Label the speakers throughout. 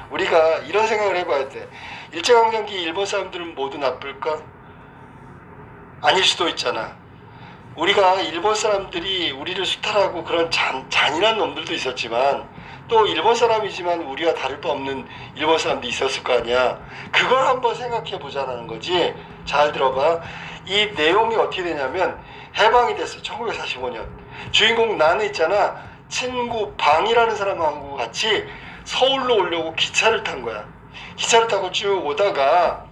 Speaker 1: 우리가 이런 생각을 해봐야 돼. 일제강점기 일본 사람들은 모두 나쁠까? 아닐 수도 있잖아. 우리가 일본 사람들이 우리를 수탈하고 그런 잔인한 놈들도 있었지만 또 일본 사람이지만 우리와 다를 바 없는 일본 사람도 있었을 거 아니야. 그걸 한번 생각해 보자라는 거지. 잘 들어봐. 이 내용이 어떻게 되냐면 해방이 됐어. 1945년. 주인공 나는 있잖아. 친구 방이라는 사람하고 같이 서울로 오려고 기차를 탄 거야. 기차를 타고 쭉 오다가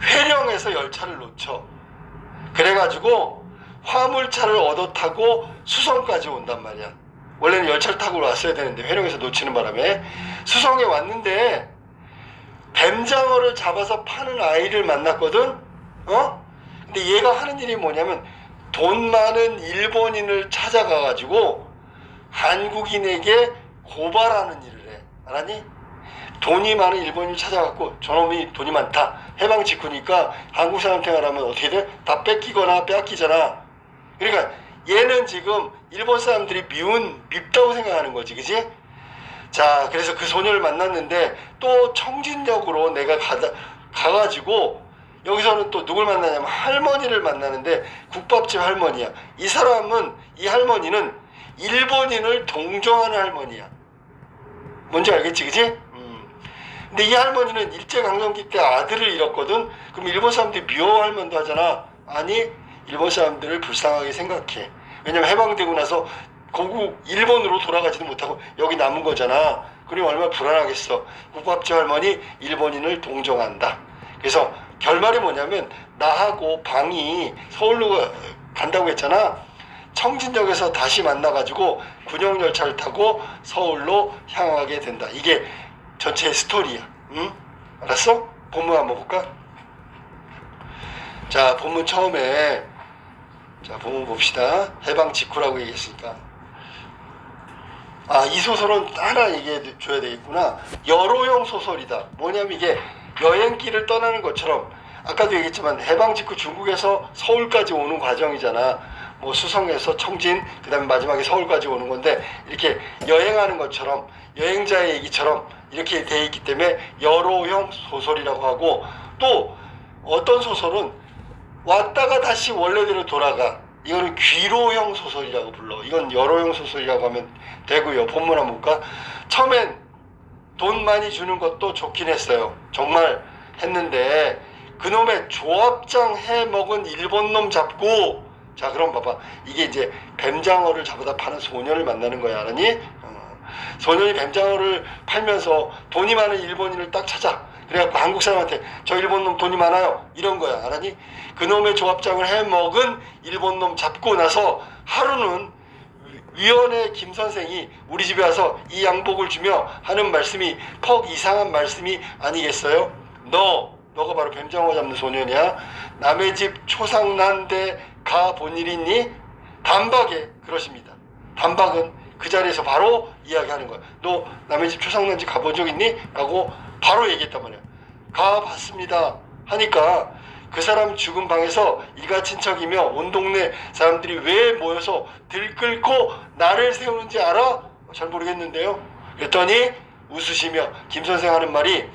Speaker 1: 회령에서 열차를 놓쳐. 그래가지고 화물차를 얻어 타고 수성까지 온단 말이야. 원래는 열차를 타고 왔어야 되는데 회령에서 놓치는 바람에 수성에 왔는데 뱀장어를 잡아서 파는 아이를 만났거든. 근데 얘가 하는 일이 뭐냐면 돈 많은 일본인을 찾아가가지고 한국인에게 고발하는 일을 해. 알았니? 돈이 많은 일본인을 찾아갖고 저놈이 돈이 많다. 해방 직후니까 한국 사람한테 말하면 어떻게 돼? 다 뺏기거나 빼앗기잖아. 그러니까 얘는 지금 일본 사람들이 밉다고 생각하는 거지, 그지? 자, 그래서 그 소녀를 만났는데 또 청진역으로 내가 가가지고 여기서는 또 누굴 만나냐면 할머니를 만나는데 국밥집 할머니야. 이 할머니는 일본인을 동정하는 할머니야. 뭔지 알겠지, 그지? 근데 이 할머니는 일제강점기 때 아들을 잃었거든. 그럼 일본 사람들이 미워할 만도 하잖아. 아니, 일본 사람들을 불쌍하게 생각해. 왜냐면 해방되고 나서 고국 일본으로 돌아가지도 못하고 여기 남은 거잖아. 그럼 얼마나 불안하겠어. 국밥집 할머니 일본인을 동정한다. 그래서 결말이 뭐냐면 나하고 방이 서울로 간다고 했잖아. 청진역에서 다시 만나가지고 군용열차를 타고 서울로 향하게 된다. 이게 전체 스토리야. 응? 알았어? 본문 한번 볼까? 자, 본문 처음에 자, 본문 봅시다. 해방 직후라고 얘기했으니까. 이 소설은 하나 얘기해 줘야 되겠구나. 여로용 소설이다. 뭐냐면 이게 여행길을 떠나는 것처럼 아까도 얘기했지만 해방 직후 중국에서 서울까지 오는 과정이잖아. 뭐 수성에서 청진, 그 다음에 마지막에 서울까지 오는 건데 이렇게 여행하는 것처럼 여행자의 얘기처럼 이렇게 돼 있기 때문에 여로형 소설이라고 하고, 또 어떤 소설은 왔다가 다시 원래대로 돌아가. 이거는 귀로형 소설이라고 불러. 이건 여로형 소설이라고 하면 되고요. 본문 한번 볼까? 처음엔 돈 많이 주는 것도 좋긴 했어요. 정말 했는데 그놈의 조합장 해먹은 일본 놈 잡고, 자 그럼 봐봐. 이게 이제 뱀장어를 잡아다 파는 소년을 만나는 거야. 알았니? 소년이 뱀장어를 팔면서 돈이 많은 일본인을 딱 찾아. 그래갖고 한국 사람한테 저 일본 놈 돈이 많아요. 이런 거야. 알았니? 그놈의 조합장을 해먹은 일본 놈 잡고 나서 하루는 위원회 김 선생이 우리 집에 와서 이 양복을 주며 하는 말씀이 퍽 이상한 말씀이 아니겠어요? 너가 바로 뱀장어 잡는 소년이야. 남의 집 초상난데 가 본 일 있니? 단박에 그러십니다. 단박은 그 자리에서 바로 이야기하는 거야. 너 남의 집 초상난지 가본 적 있니? 라고 바로 얘기했단 말이야. 가봤습니다 하니까 그 사람 죽은 방에서 일가 친척이며 온 동네 사람들이 왜 모여서 들끓고 나를 세우는지 알아? 잘 모르겠는데요. 그랬더니 웃으시며 김 선생 하는 말이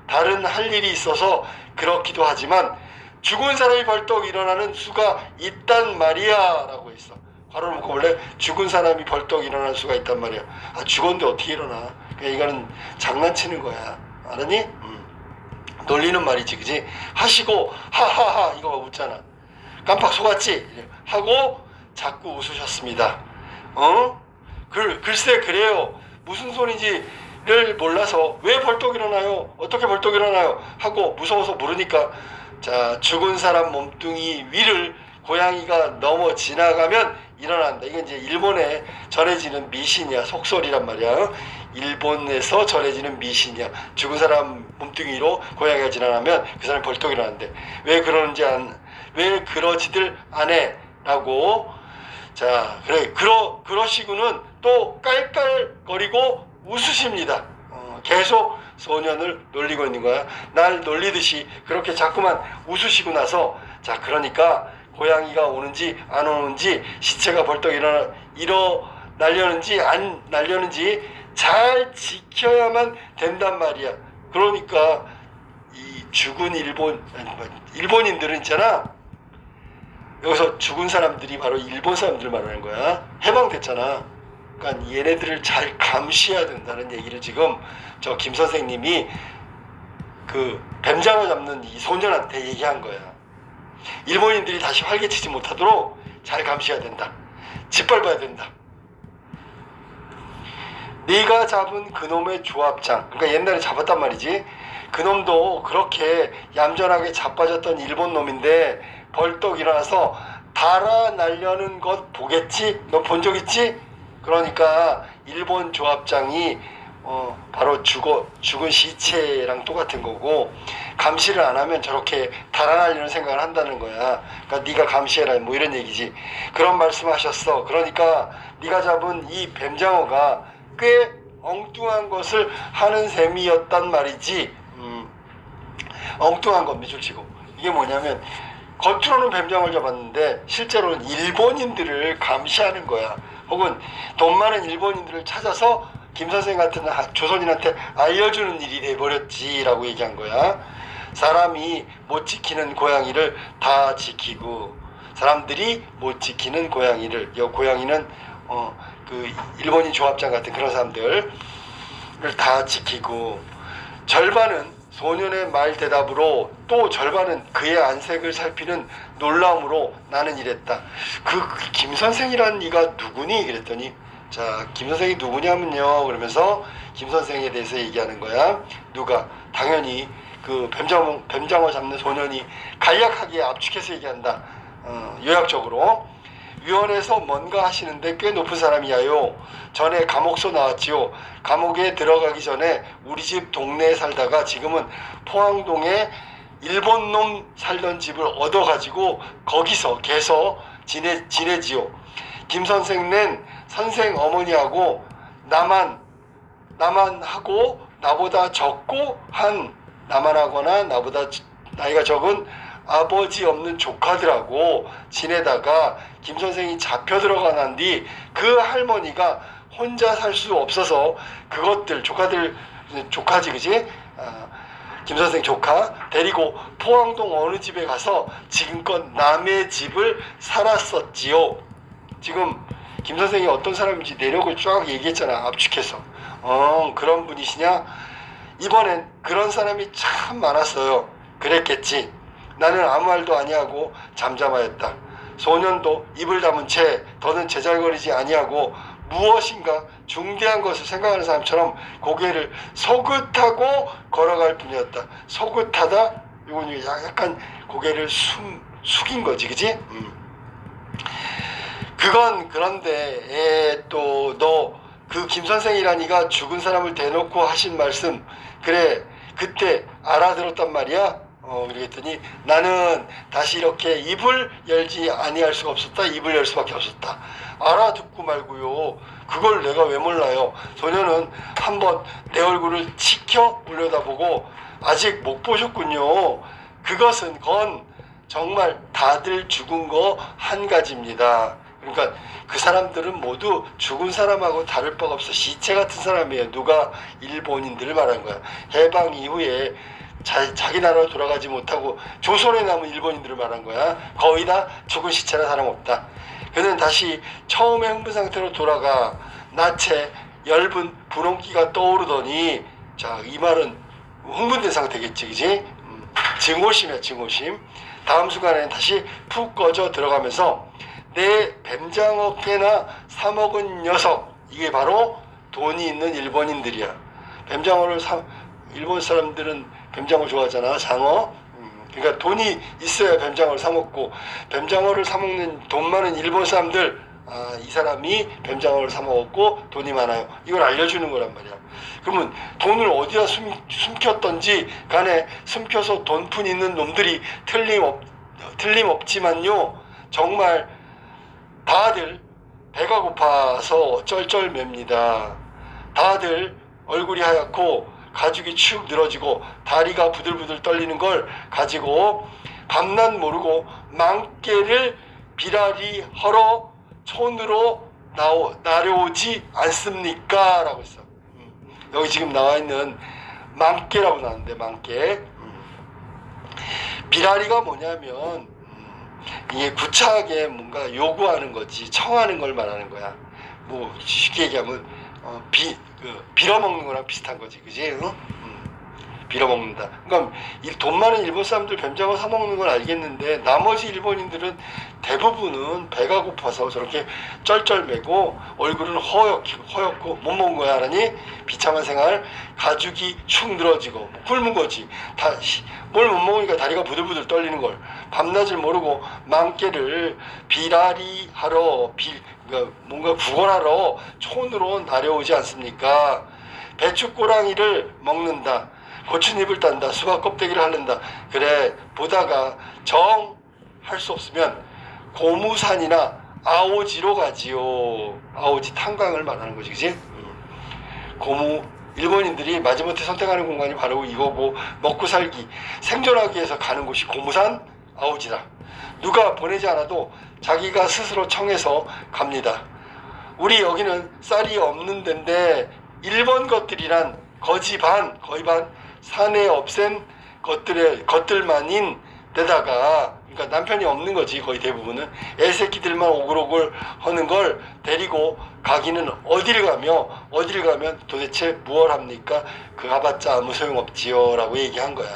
Speaker 1: 다른 할 일이 있어서 그렇기도 하지만 죽은 사람이 벌떡 일어나는 수가 있단 말이야 라고 했어. 괄호를 묶고 원래 죽은 사람이 벌떡 일어날 수가 있단 말이야. 죽었는데 어떻게 일어나? 그냥 이거는 장난치는 거야. 알았니? 놀리는 말이지, 그지? 하시고 하하하 이거 웃잖아. 깜빡 속았지? 하고 자꾸 웃으셨습니다. 글쎄 그래요. 무슨 소리인지를 몰라서 왜 벌떡 일어나요? 어떻게 벌떡 일어나요? 하고 무서워서 물으니까 자, 죽은 사람 몸뚱이 위를 고양이가 넘어 지나가면 일어난다. 이게 이제 일본에 전해지는 미신이야. 속설이란 말이야. 일본에서 전해지는 미신이야. 죽은 사람 몸뚱이로 고양이가 지나가면 그 사람이 벌떡 일어난대. 왜 그러지들 않해? 라고. 자, 그래. 그러시고는 또 깔깔거리고 웃으십니다. 계속 소년을 놀리고 있는 거야. 날 놀리듯이 그렇게 자꾸만 웃으시고 나서, 자, 그러니까 고양이가 오는지 안 오는지 시체가 벌떡 날려는지 안 날려는지 잘 지켜야만 된단 말이야. 그러니까 이 죽은 일본인들은 있잖아. 여기서 죽은 사람들이 바로 일본 사람들 말하는 거야. 해방됐잖아. 그러니까 얘네들을 잘 감시해야 된다는 얘기를 지금 저 김 선생님이 그 뱀장어 잡는 이 소년한테 얘기한 거야. 일본인들이 다시 활개치지 못하도록 잘 감시해야 된다. 짓밟아야 된다. 네가 잡은 그놈의 조합장, 그러니까 옛날에 잡았단 말이지. 그놈도 그렇게 얌전하게 자빠졌던 일본 놈인데 벌떡 일어나서 달아나려는 것 보겠지? 너 본 적 있지? 그러니까 일본 조합장이 바로 죽은 시체랑 똑같은 거고, 감시를 안 하면 저렇게 달아나려는 생각을 한다는 거야. 그러니까 네가 감시해라 뭐 이런 얘기지. 그런 말씀하셨어. 그러니까 네가 잡은 이 뱀장어가 꽤 엉뚱한 것을 하는 셈이었단 말이지. 엉뚱한 건 밑줄치고, 이게 뭐냐면 겉으로는 뱀장어를 잡았는데 실제로는 일본인들을 감시하는 거야. 혹은 돈 많은 일본인들을 찾아서 김 선생 같은 조선인한테 알려주는 일이 돼버렸지라고 얘기한 거야. 사람이 못 지키는 고양이를 다 지키고, 사람들이 못 지키는 고양이를, 이 고양이는 그 일본인 조합장 같은 그런 사람들을 다 지키고, 절반은 소년의 말 대답으로, 또 절반은 그의 안색을 살피는 놀라움으로 나는 이랬다. 그 김 선생이란 이가 누구니? 그랬더니, 자, 김 선생이 누구냐면요, 그러면서 김 선생에 대해서 얘기하는 거야. 누가? 당연히 그 뱀장어 잡는 소년이 간략하게 압축해서 얘기한다. 요약적으로, 위원회에서 뭔가 하시는데 꽤 높은 사람이야요. 전에 감옥소 나왔지요. 감옥에 들어가기 전에 우리 집 동네에 살다가 지금은 포항동에 일본 놈 살던 집을 얻어가지고 거기서 계속 지내지요. 김 선생는 선생 어머니하고 나만 하고 나보다 적고 한, 나만 하거나 나보다 나이가 적은 아버지 없는 조카들하고 지내다가 김 선생이 잡혀 들어가 난 뒤 그 할머니가 혼자 살 수 없어서 그것들, 조카지 그지? 김 선생 조카 데리고 포항동 어느 집에 가서 지금껏 남의 집을 살았었지요. 지금 김 선생이 어떤 사람인지 내력을 쫙 얘기했잖아, 압축해서. 그런 분이시냐? 이번엔 그런 사람이 참 많았어요. 그랬겠지. 나는 아무 말도 아니하고 잠잠하였다. 소년도 입을 다문 채 더는 제잘거리지 아니하고 무엇인가 중대한 것을 생각하는 사람처럼 고개를 소긋하고 걸어갈 뿐이었다. 소긋하다? 이건 약간 고개를 숙인 거지, 그지? 그건 그런데 또 너 그 김 선생이라니가 죽은 사람을 대놓고 하신 말씀, 그래 그때 알아들었단 말이야. 그랬더니 나는 다시 이렇게 입을 열지 아니할 수가 없었다. 입을 열 수밖에 없었다. 알아듣고 말고요. 그걸 내가 왜 몰라요. 소녀는 한번 내 얼굴을 치켜 올려다보고 아직 못 보셨군요. 그것은 정말 다들 죽은 거 한 가지입니다. 그러니까 그 사람들은 모두 죽은 사람하고 다를 바가 없어. 시체 같은 사람이에요. 누가? 일본인들을 말한 거야. 해방 이후에 자기 나라로 돌아가지 못하고 조선에 남은 일본인들을 말한 거야. 거의 다 죽은 시체나 사람 없다. 그는 다시 처음의 흥분 상태로 돌아가 나체 엷은 분홍기가 떠오르더니, 자, 이 말은 흥분된 상태겠지, 그지? 증오심이야, 증오심. 다음 순간에는 다시 푹 꺼져 들어가면서 내 뱀장어 깨나 사먹은 녀석, 이게 바로 돈이 있는 일본인들이야. 일본 사람들은 뱀장어 좋아하잖아, 장어. 그러니까 돈이 있어야 뱀장어를 사먹고, 뱀장어를 사먹는 돈 많은 일본 사람들, 이 사람이 뱀장어를 사먹었고 돈이 많아요. 이걸 알려주는 거란 말이야. 그러면 돈을 어디다 숨겼던지 간에 숨겨서 돈푼 있는 놈들이 틀림없지만요, 정말 다들 배가 고파서 쩔쩔맵니다. 다들 얼굴이 하얗고 가죽이 축 늘어지고 다리가 부들부들 떨리는 걸 가지고 밤낮 모르고 망깨를 비라리 헐어 촌으로 나려오지 않습니까? 라고 했어. 여기 지금 나와 있는 망깨라고 나오는데 망깨. 비라리가 뭐냐면 이게 구차하게 뭔가 요구하는 거지 청하는 걸 말하는 거야. 뭐 쉽게 얘기하면 빌어먹는 거랑 비슷한 거지, 그지? 응? 빌어먹는다. 그러니까 돈 많은 일본 사람들 뱀장어 사 먹는 건 알겠는데 나머지 일본인들은 대부분은 배가 고파서 저렇게 쩔쩔매고 얼굴은 허옇고 못 먹은 거야. 하니 비참한 생활, 가죽이 축 늘어지고 뭐 굶은 거지. 뭘 못 먹으니까 다리가 부들부들 떨리는 걸 밤낮을 모르고 망깨를 비라리 하러 그러니까 뭔가 구걸하러 촌으로 나려오지 않습니까? 배추 꼬랑이를 먹는다. 고추잎을 딴다. 수박 껍데기를 핥는다. 그래 보다가 정 할 수 없으면 고무산이나 아오지로 가지요. 아오지 탄광을 말하는 거지, 그지? 일본인들이 마지못해 선택하는 공간이 바로 이거고 먹고 살기, 생존하기 위해서 가는 곳이 고무산, 아오지다. 누가 보내지 않아도 자기가 스스로 청해서 갑니다. 우리 여기는 쌀이 없는 데인데 일본 것들이란 거의 반 산에 없앤 것들만인 데다가 그러니까 남편이 없는 거지. 거의 대부분은 애새끼들만 오글오글 하는 걸 데리고 가기는 어디를 가면 도대체 무얼 합니까? 그 가봤자 아무 소용없지요 라고 얘기한 거야.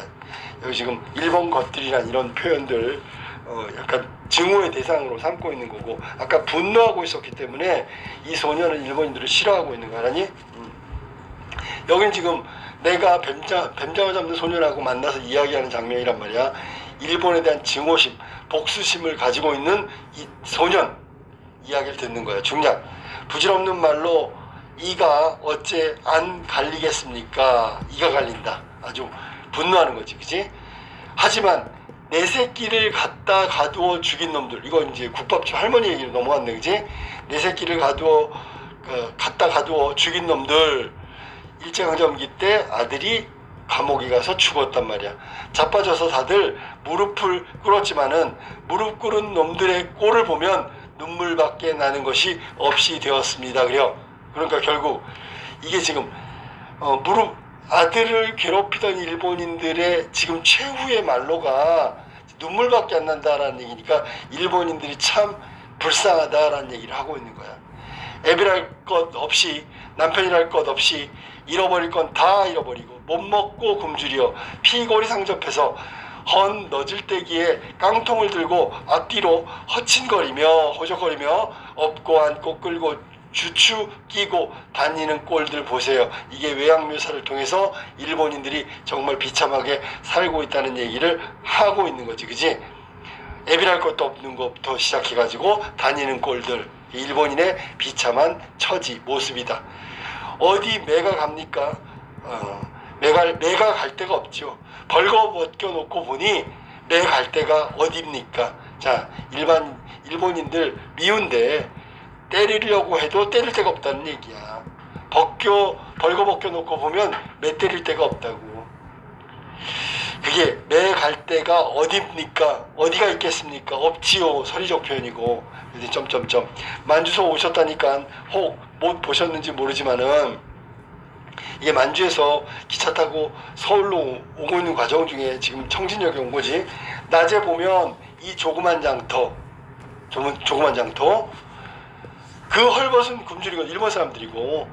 Speaker 1: 여기 지금 일본 것들이란 이런 표현들 약간 증오의 대상으로 삼고 있는 거고, 아까 분노하고 있었기 때문에 이 소녀는 일본인들을 싫어하고 있는 거라니. 여긴 지금 내가 뱀장어 잡는 소년하고 만나서 이야기하는 장면이란 말이야. 일본에 대한 증오심, 복수심을 가지고 있는 이 소년 이야기를 듣는 거야. 중략. 부질없는 말로 이가 어째 안 갈리겠습니까? 이가 갈린다. 아주 분노하는 거지, 그치? 하지만 내 새끼를 갖다 가두어 죽인 놈들, 이거 이제 국밥집 할머니 얘기로 넘어갔네, 그치? 내 새끼를 갖다 가두어 죽인 놈들, 일제강점기 때 아들이 감옥에 가서 죽었단 말이야. 자빠져서 다들 무릎을 꿇었지만은 무릎 꿇은 놈들의 꼴을 보면 눈물밖에 나는 것이 없이 되었습니다. 그러니까 결국 이게 지금 아들을 괴롭히던 일본인들의 지금 최후의 말로가 눈물밖에 안 난다라는 얘기니까 일본인들이 참 불쌍하다라는 얘기를 하고 있는 거야. 애비랄 것 없이, 남편이랄 것 없이 잃어버릴 건 다 잃어버리고 못 먹고 굶주려 피골이 상접해서 헌 너질대기에 깡통을 들고 앞뒤로 호적거리며 업고 안고 끌고 주추 끼고 다니는 꼴들 보세요. 이게 외양 묘사를 통해서 일본인들이 정말 비참하게 살고 있다는 얘기를 하고 있는 거지, 그지? 애비랄 것도 없는 것부터 시작해가지고 다니는 꼴들, 일본인의 비참한 처지 모습이다. 어디 매가 갑니까? 매가 갈 데가 없죠. 벌거벗겨 놓고 보니 매 갈 데가 어딥니까? 자, 일본인들 미운데 때리려고 해도 때릴 데가 없다는 얘기야. 벌거벗겨 놓고 보면 매 때릴 데가 없다고. 그게 매 갈 데가 어딥니까? 어디가 있겠습니까? 없지요. 서리적 표현이고. 점점점. 만주소 오셨다니까 혹 못 보셨는지 모르지만은 이게 만주에서 기차 타고 서울로 오고 있는 과정 중에 지금 청진역에 온 거지. 낮에 보면 이 조그만 장터 그 헐벗은 굶주린 일본 사람들이고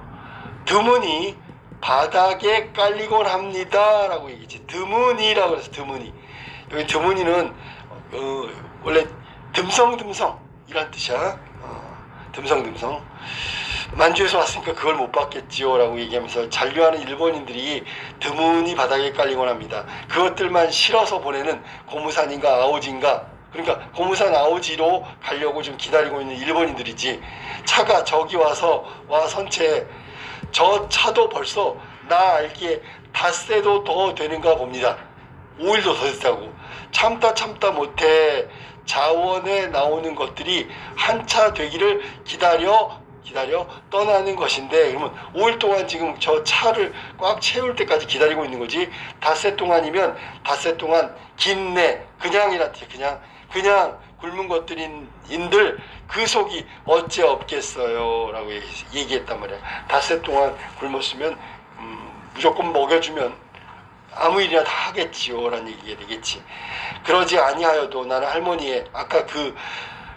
Speaker 1: 드문이 바닥에 깔리곤 합니다 라고 얘기지. 드문이라고 해서 드문이. 여기 드문이는 원래 듬성듬성 이란 뜻이야. 듬성듬성. 만주에서 왔으니까 그걸 못 봤겠지요 라고 얘기하면서 잔류하는 일본인들이 드문이 바닥에 깔리곤 합니다. 그것들만 실어서 보내는 고무산인가 아오지인가, 그러니까 고무산 아오지로 가려고 좀 기다리고 있는 일본인들이지. 차가 저기 와 선체 저 차도 벌써 나 알기에 닷새도 더 되는가 봅니다. 5일도 더 됐다고. 참다 못해 자원에 나오는 것들이 한차 되기를 기다려 떠나는 것인데, 그러면 5일 동안 지금 저 차를 꽉 채울 때까지 기다리고 있는 거지. 닷새 동안이면 닷새 동안 긴내, 그냥이란 뜻이야. 그냥 굶은 것들인들 그 속이 어째 없겠어요 라고 얘기했단 말이야. 닷새 동안 굶었으면 무조건 먹여주면 아무 일이나 다 하겠지요 라는 얘기가 되겠지. 그러지 아니하여도 나는 할머니의 아까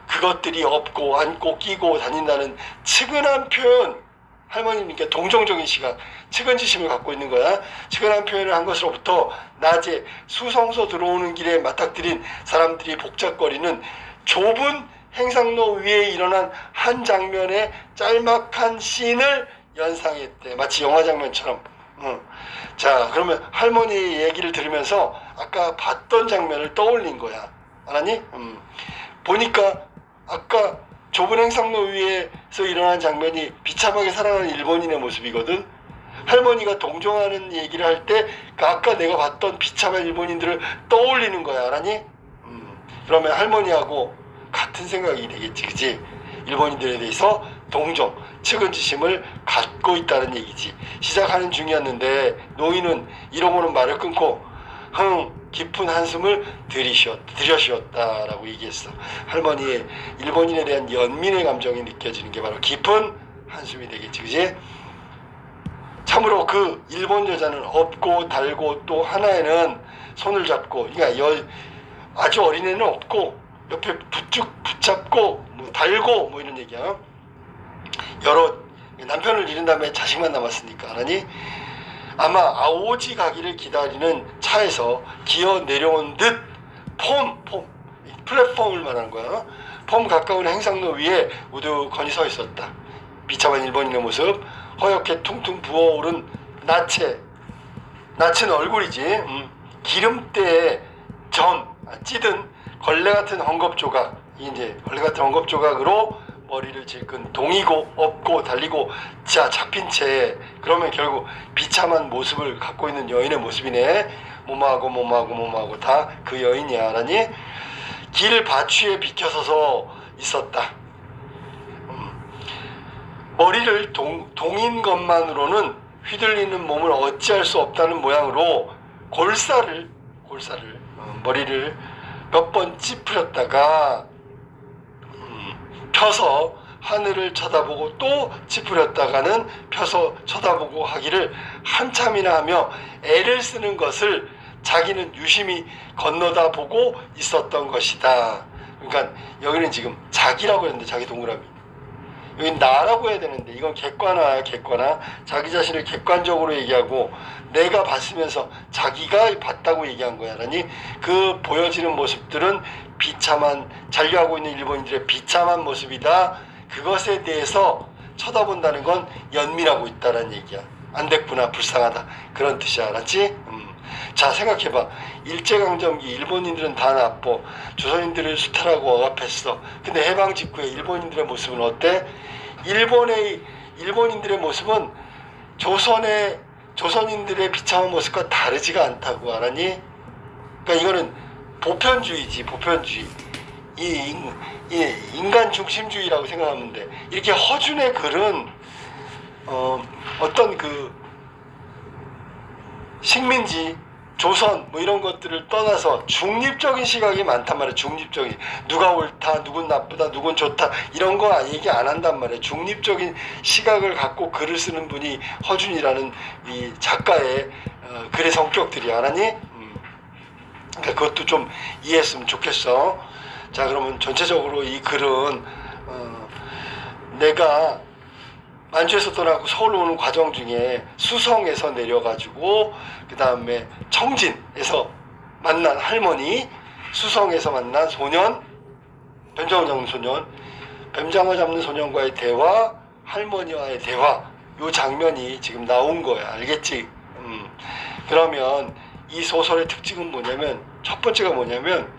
Speaker 1: 그것들이 없고 안고 끼고 다닌다는 측은한 표현, 할머니님께 동정적인 시각, 측은지심을 갖고 있는 거야. 측은한 표현을 한 것으로부터 낮에 수성소 들어오는 길에 맞닥뜨린 사람들이 복잡거리는 좁은 행상로 위에 일어난 한 장면의 짤막한 씬을 연상했대. 마치 영화 장면처럼. 자, 그러면 할머니 얘기를 들으면서 아까 봤던 장면을 떠올린 거야. 알았니? 보니까 아까 좁은 행상로 위에서 일어난 장면이 비참하게 살아가는 일본인의 모습이거든. 할머니가 동정하는 얘기를 할 때 아까 내가 봤던 비참한 일본인들을 떠올리는 거야. 알았니? 그러면 할머니하고 같은 생각이 되겠지, 그치? 일본인들에 대해서 동정, 측은지심을 갖고 있다는 얘기지. 시작하는 중이었는데 노인은 이러고는 말을 끊고 깊은 한숨을 들여쉬었다라고 얘기했어. 할머니의 일본인에 대한 연민의 감정이 느껴지는 게 바로 깊은 한숨이 되겠지, 그치? 참으로 그 일본 여자는 없고 달고 또 하나에는 손을 잡고, 그러니까 아주 어린애는 없고 옆에 붙잡고 뭐 달고 뭐 이런 얘기야. 여러 남편을 잃은 다음에 자식만 남았으니까, 알았니? 아마 아오지 가기를 기다리는 차에서 기어 내려온 듯 플랫폼을 말하는 거야. 폼 가까운 행상로 위에 우두커니 서 있었다. 비참한 일본인의 모습, 허옇게 퉁퉁 부어오른 나체는 얼굴이지. 기름때에 찌든 걸레 같은 헝겊 조각, 이제 걸레 같은 헝겊 조각으로 머리를 질끈 동이고 업고 달리고 잡힌 채, 그러면 결국 비참한 모습을 갖고 있는 여인의 모습이네. 몸하고 다 그 여인이야, 알았니? 길 바취에 비켜서서 있었다. 머리를 동인 것만으로는 휘둘리는 몸을 어찌할 수 없다는 모양으로 골사를 머리를 몇 번 찌푸렸다가 펴서 하늘을 쳐다보고 또 찌푸렸다가는 펴서 쳐다보고 하기를 한참이나 하며 애를 쓰는 것을 자기는 유심히 건너다 보고 있었던 것이다. 그러니까 여기는 지금 자기라고 했는데, 자기 동그라미, 여긴 나라고 해야 되는데 이건 객관화야. 객관화. 자기 자신을 객관적으로 얘기하고 내가 봤으면서 자기가 봤다고 얘기한 거야. 라니 그 보여지는 모습들은 비참한, 잔류하고 있는 일본인들의 비참한 모습이다. 그것에 대해서 쳐다본다는 건 연민하고 있다라는 얘기야. 안 됐구나, 불쌍하다, 그런 뜻이야. 알았지? 자, 생각해봐. 일제강점기 일본인들은 다 나빠. 조선인들을 수탈하고 억압했어. 근데 해방 직후에 일본인들의 모습은 어때? 일본인들의 모습은 조선인들의 비참한 모습과 다르지가 않다고, 알았니? 그러니까 이거는 보편주의지, 보편주의. 이 인간 중심주의라고 생각하면 돼. 이렇게 허준의 글은 어떤 그 식민지, 조선 뭐 이런 것들을 떠나서 중립적인 시각이 많단 말이야. 중립적인, 누가 옳다, 누군 나쁘다, 누군 좋다, 이런 거 얘기 안 한단 말이야. 중립적인 시각을 갖고 글을 쓰는 분이 허준이라는 이 작가의 글의 성격들이, 알았니? 그러니까 그것도 좀 이해했으면 좋겠어. 자, 그러면 전체적으로 이 글은 내가 만주에서 떠나고 서울로 오는 과정 중에 수성에서 내려가지고 그 다음에 청진에서 만난 할머니, 수성에서 만난 소년, 뱀장어 잡는 소년, 뱀장어 잡는 소년과의 대화, 할머니와의 대화, 요 장면이 지금 나온 거야. 알겠지? 그러면 이 소설의 특징은 뭐냐면, 첫 번째가 뭐냐면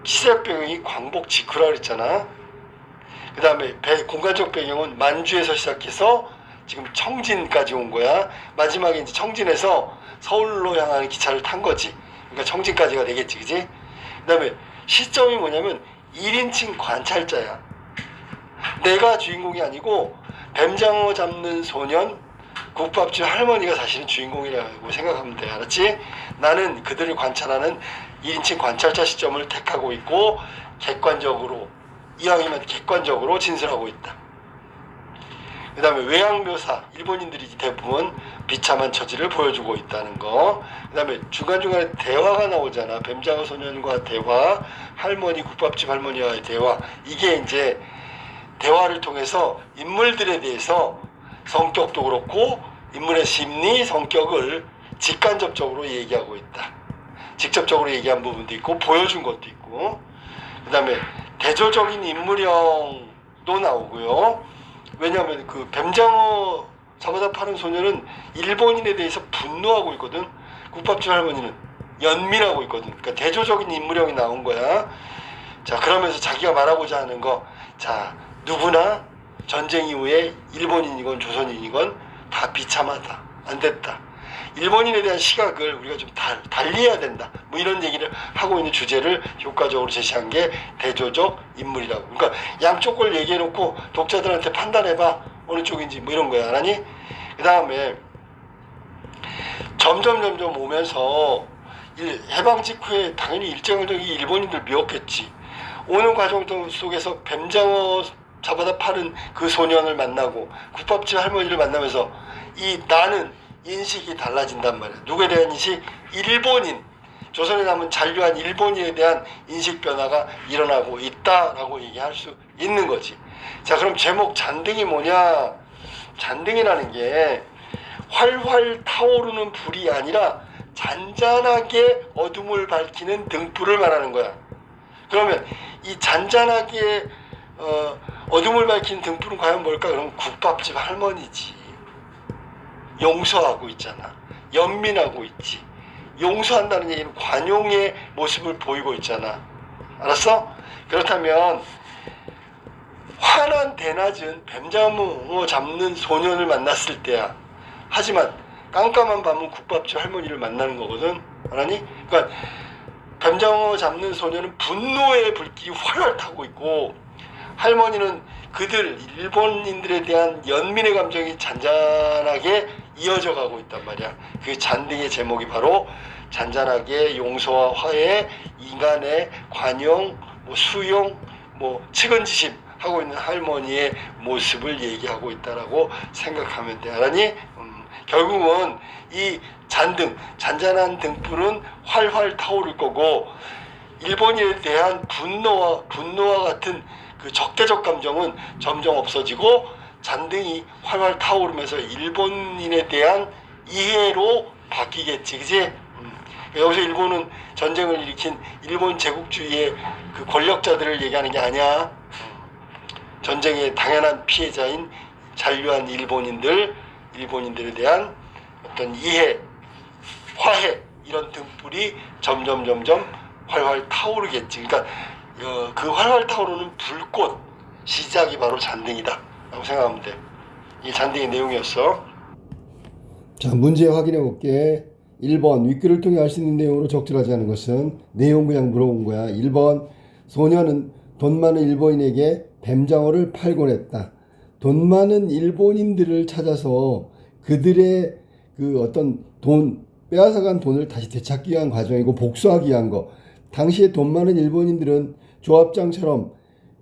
Speaker 1: 시대적 배경이 광복 직후라 그랬잖아. 그 다음에 공간적 배경은 만주에서 시작해서 지금 청진까지 온 거야. 마지막에 이제 청진에서 서울로 향하는 기차를 탄 거지. 그러니까 청진까지가 되겠지, 그지? 그 다음에 시점이 뭐냐면 1인칭 관찰자야. 내가 주인공이 아니고 뱀장어 잡는 소년, 국밥집 할머니가 사실은 주인공이라고 생각하면 돼. 알았지? 나는 그들을 관찰하는 1인칭 관찰자 시점을 택하고 있고, 객관적으로, 이왕이면 객관적으로 진술하고 있다. 그 그 다음에 외양묘사, 일본인들이 대부분 비참한 처지를 보여주고 있다는 거. 그 다음에 중간중간에 대화가 나오잖아. 뱀장어 소년과 대화, 할머니, 국밥집 할머니와의 대화. 이게 이제 대화를 통해서 인물들에 대해서 성격도 그렇고 인물의 심리, 성격을 직간접적으로 얘기하고 있다. 직접적으로 얘기한 부분도 있고 보여준 것도 있고, 그 다음에 대조적인 인물형도 나오고요. 왜냐하면 그 뱀장어 잡아다 파는 소녀는 일본인에 대해서 분노하고 있거든. 국밥집 할머니는 연민하고 있거든. 그러니까 대조적인 인물형이 나온 거야. 자, 그러면서 자기가 말하고자 하는 거, 자, 누구나 전쟁 이후에 일본인이건 조선인이건 다 비참하다, 안 됐다, 일본인에 대한 시각을 우리가 좀 달리해야 된다, 뭐 이런 얘기를 하고 있는 주제를 효과적으로 제시한 게 대조적 인물이라고. 그러니까 양쪽 걸 얘기해놓고 독자들한테 판단해봐, 어느 쪽인지, 뭐 이런 거야. 알았니? 그 다음에 점점 오면서 해방 직후에 당연히 일제강점기 일본인들 미웠겠지. 오는 과정 속에서 뱀장어 잡아다 파는 그 소년을 만나고 국밥집 할머니를 만나면서 이 나는 인식이 달라진단 말이야. 누구에 대한 인식? 일본인, 조선에 남은 잔류한 일본인에 대한 인식 변화가 일어나고 있다라고 얘기할 수 있는 거지. 자, 그럼 제목 잔등이 뭐냐? 잔등이라는 게 활활 타오르는 불이 아니라 잔잔하게 어둠을 밝히는 등불을 말하는 거야. 그러면 이 잔잔하게 어둠을 밝히는 등불은 과연 뭘까? 그럼 국밥집 할머니지. 용서하고 있잖아. 연민하고 있지. 용서한다는 얘기는 관용의 모습을 보이고 있잖아. 알았어? 그렇다면 환한 대낮은 뱀장어 잡는 소년을 만났을 때야. 하지만 깜깜한 밤은 국밥집 할머니를 만나는 거거든. 알았니? 그러니까 뱀장어 잡는 소년은 분노의 불길이 활활 타고 있고, 할머니는 그들 일본인들에 대한 연민의 감정이 잔잔하게 이어져 가고 있단 말이야. 그 잔등의 제목이 바로 잔잔하게 용서와 화해, 인간의 관용, 뭐 수용, 뭐 측은지심 하고 있는 할머니의 모습을 얘기하고 있다라고 생각하면 돼. 알았니? 결국은 이 잔등, 잔잔한 등불은 활활 타오를 거고, 일본인에 대한 분노와 같은 그 적대적 감정은 점점 없어지고 잔등이 활활 타오르면서 일본인에 대한 이해로 바뀌겠지, 그지? 여기서 일본은 전쟁을 일으킨 일본 제국주의의 그 권력자들을 얘기하는 게 아니야. 전쟁의 당연한 피해자인 잔류한 일본인들에 대한 어떤 이해, 화해, 이런 등불이 점점 활활 타오르겠지. 그러니까 그 활활 타오르는 불꽃 시작이 바로 잔등이다 라고 생각하면 돼. 이게 잔등의 내용이었어.
Speaker 2: 자, 문제 확인해 볼게. 1번, 윗글을 통해 알 수 있는 내용으로 적절하지 않은 것은? 내용 그냥 물어본 거야. 1번, 소녀는 돈 많은 일본인에게 뱀장어를 팔곤 했다. 돈 많은 일본인들을 찾아서 그들의 그 어떤 빼앗아간 돈을 다시 되찾기 위한 과정이고 복수하기 위한 거. 당시에 돈 많은 일본인들은 조합장처럼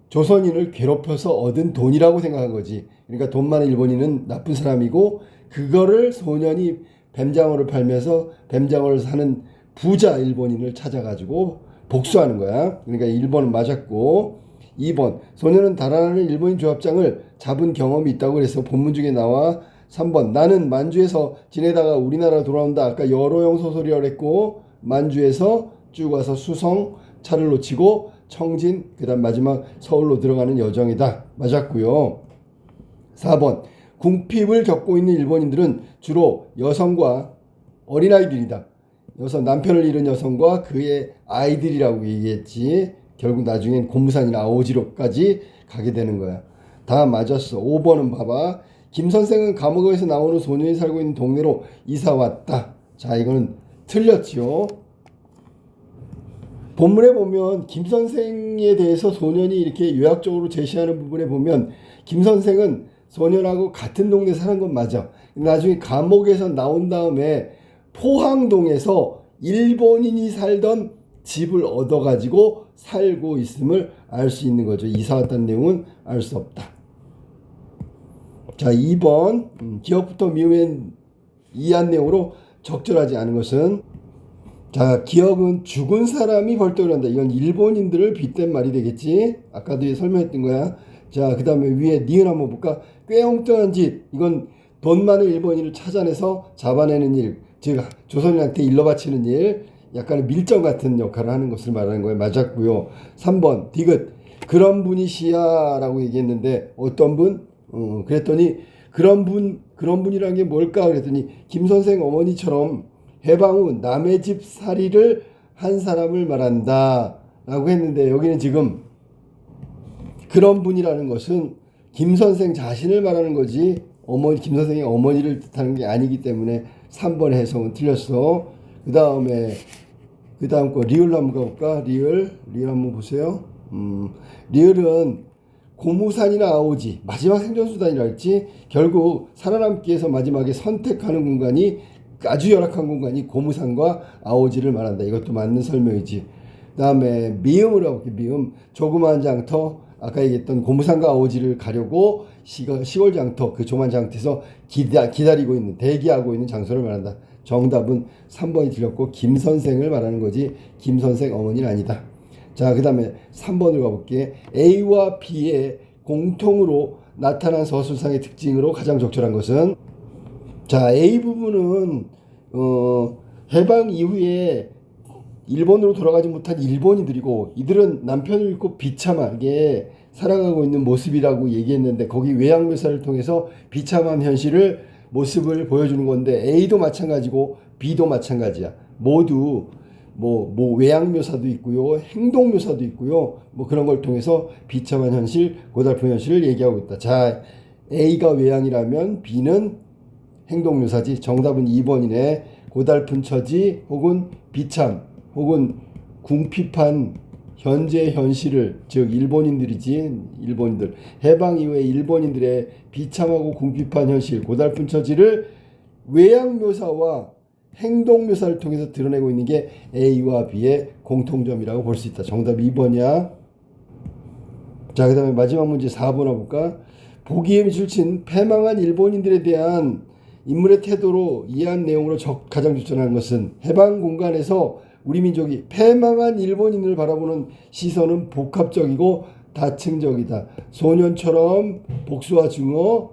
Speaker 2: 조선인을 괴롭혀서 얻은 돈이라고 생각한 거지. 그러니까 돈 많은 일본인은 나쁜 사람이고, 그거를 소년이 뱀장어를 팔면서 뱀장어를 사는 부자 일본인을 찾아가지고 복수하는 거야. 그러니까 1번은 맞았고, 2번, 소년은 달아나는 일본인 조합장을 잡은 경험이 있다고 그래서 본문 중에 나와. 3번, 나는 만주에서 지내다가 우리나라 돌아온다. 아까 여로용 소설이라고 했고, 만주에서 쭉 와서 수성, 차를 놓치고 청진, 그 다음 마지막 서울로 들어가는 여정이다. 맞았고요. 4번, 궁핍을 겪고 있는 일본인들은 주로 여성과 어린아이들이다. 남편을 잃은 여성과 그의 아이들이라고 얘기했지. 결국 나중엔 고무산이나 아오지로까지 가게 되는 거야. 다 맞았어. 5번은 봐봐. 김 선생은 감옥에서 나오는 소년이 살고 있는 동네로 이사 왔다. 자, 이거는 틀렸지요. 본문에 보면 김 선생에 대해서 소년이 이렇게 요약적으로 제시하는 부분에 보면 김 선생은 소년하고 같은 동네 사는 건 맞아. 나중에 감옥에서 나온 다음에 포항동에서 일본인이 살던 집을 얻어가지고 살고 있음을 알 수 있는 거죠. 이사 왔다는 내용은 알 수 없다. 자, 2번 기억부터 미음엔 이해한 내용으로 적절하지 않은 것은 자, 기억은 죽은 사람이 벌떡 일어난다. 이건 일본인들을 빗댄 말이 되겠지. 아까도 설명했던 거야. 자, 그 다음에 위에 니은 한번 볼까? 꾀엉뚱한 짓. 이건 돈 많은 일본인을 찾아내서 잡아내는 일. 즉 조선인한테 일러 바치는 일. 약간의 밀정 같은 역할을 하는 것을 말하는 거예요. 맞았고요. 3번 디귿. 그런 분이시야 라고 얘기했는데 어떤 분? 그랬더니 그런 분이라는 게 뭘까? 그랬더니 김 선생 어머니처럼 해방 후 남의 집 살이를 한 사람을 말한다 라고 했는데 여기는 지금 그런 분이라는 것은 김 선생 자신을 말하는 거지 김 선생의 어머니를 뜻하는 게 아니기 때문에 3번의 해석은 틀렸어. 그 다음 거 리을 한번 가볼까? 리을 한번 보세요. 리을은 고무산이나 아오지 마지막 생존수단이라 했지. 결국 살아남기 위해서 마지막에 선택하는 공간이 아주 열악한 공간이 고무산과 아오지를 말한다. 이것도 맞는 설명이지. 그 다음에 미음으로 가볼게. 미음. 조그마한 장터. 아까 얘기했던 고무산과 아오지를 가려고 시골 장터, 그 조그만 장터에서 기다리고 있는, 대기하고 있는 장소를 말한다. 정답은 3번이 틀렸고 김 선생을 말하는 거지 김 선생 어머니는 아니다. 자, 그 다음에 3번으로 가볼게. A와 B의 공통으로 나타난 서술상의 특징으로 가장 적절한 것은 자, A 부분은 해방 이후에 일본으로 돌아가지 못한 일본인들이고 이들은 남편을 잃고 비참하게 살아가고 있는 모습이라고 얘기했는데 거기 외양 묘사를 통해서 비참한 현실을 모습을 보여주는 건데 A도 마찬가지고 B도 마찬가지야. 모두 뭐 외양 묘사도 있고요, 행동 묘사도 있고요, 뭐 그런 걸 통해서 비참한 현실, 고달픈 현실을 얘기하고 있다. 자, A가 외양이라면 B는 행동 묘사지. 정답은 2번이네. 고달픈 처지 혹은 비참 혹은 궁핍한 현재 현실을, 즉 일본인들이지, 일본인들 해방 이후에 일본인들의 비참하고 궁핍한 현실, 고달픈 처지를 외양 묘사와 행동 묘사를 통해서 드러내고 있는 게 A와 B의 공통점이라고 볼 수 있다. 정답 2번이야. 자, 그 다음에 마지막 문제 4번 해볼까? 보기에 출친 패망한 일본인들에 대한 인물의 태도로 이해한 내용으로 가장 적절한 것은 해방 공간에서 우리 민족이 패망한 일본인을 바라보는 시선은 복합적이고 다층적이다. 소년처럼 복수와 증오,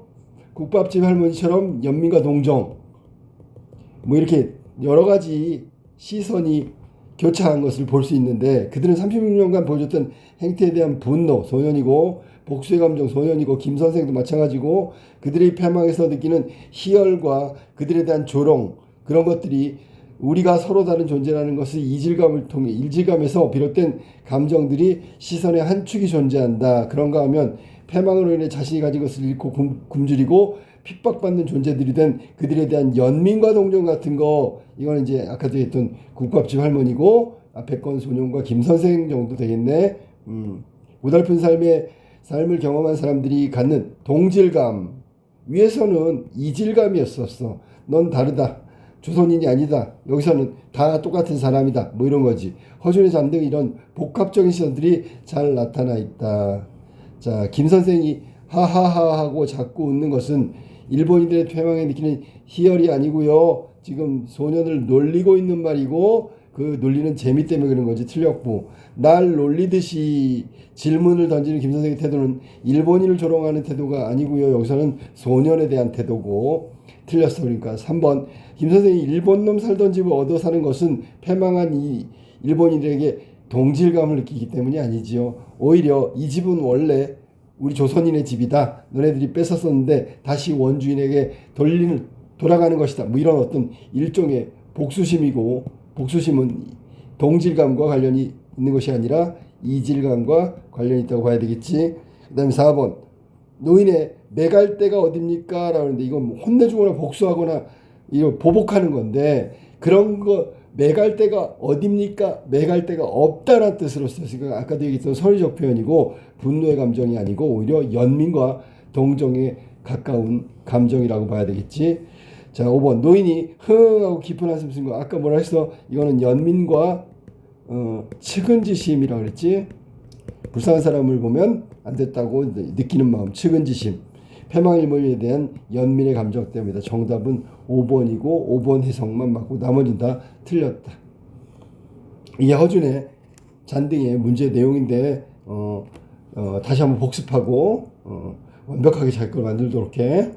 Speaker 2: 국밥집 할머니처럼 연민과 동정, 뭐 이렇게 여러 가지 시선이 교차한 것을 볼 수 있는데 그들은 36년간 보여줬던 행태에 대한 분노, 소년이고 복수의 감정, 소년이고 김 선생도 마찬가지고 그들의 패망에서 느끼는 희열과 그들에 대한 조롱, 그런 것들이 우리가 서로 다른 존재라는 것을 이질감을 통해 일질감에서 비롯된 감정들이 시선의 한 축이 존재한다. 그런가 하면 패망으로 인해 자신이 가진 것을 잃고 굶주리고 핍박받는 존재들이 된 그들에 대한 연민과 동정 같은 거, 이거는 이제 아까도 했던 국밥집 할머니고 앞에 건 소년과 김 선생 정도 되겠네. 고달픈 삶을 경험한 사람들이 갖는 동질감 위에서는 이질감이었었어. 넌 다르다. 조선인이 아니다. 여기서는 다 똑같은 사람이다. 뭐 이런 거지. 허준의 잠 등 이런 복합적인 시선들이 잘 나타나 있다. 자, 김 선생이 하하하 하고 자꾸 웃는 것은 일본인들의 패망에 느끼는 희열이 아니고요. 지금 소년을 놀리고 있는 말이고 그 놀리는 재미 때문에 그런 거지. 틀렸고, 날 놀리듯이 질문을 던지는 김 선생의 태도는 일본인을 조롱하는 태도가 아니고요. 여기서는 소년에 대한 태도고 틀렸어. 그러니까 3번 김 선생이 일본놈 살던 집을 얻어 사는 것은 패망한 이 일본인들에게 동질감을 느끼기 때문이 아니지요. 오히려 이 집은 원래 우리 조선인의 집이다. 너네들이 뺏었었는데 다시 원주인에게 돌아가는 것이다. 뭐 이런 어떤 일종의 복수심이고, 복수심은 동질감과 관련이 있는 것이 아니라 이질감과 관련이 있다고 봐야 되겠지. 그 다음에 4번 노인의 매갈 데가 어딥니까? 라고 하는데 이건 뭐 혼내주거나 복수하거나 이거 보복하는 건데, 그런 거 매갈 데가 어딥니까? 매갈 데가 없다라는 뜻으로 썼으니까 아까도 얘기했던 선의적 표현이고 분노의 감정이 아니고 오히려 연민과 동정에 가까운 감정이라고 봐야 되겠지. 자, 5번 노인이 흥 하고 깊은 한숨 쓴 거 아까 뭐라 했어? 이거는 연민과 측은지심이라고 그랬지. 불쌍한 사람을 보면 안 됐다고 느끼는 마음, 측은지심. 패망 일본에 대한 연민의 감정 때문이다. 정답은 5번이고 5번 해석만 맞고 나머지는 다 틀렸다. 이게 허준의 잔등의 문제 내용인데 다시 한번 복습하고 완벽하게 잘 걸 만들도록 해.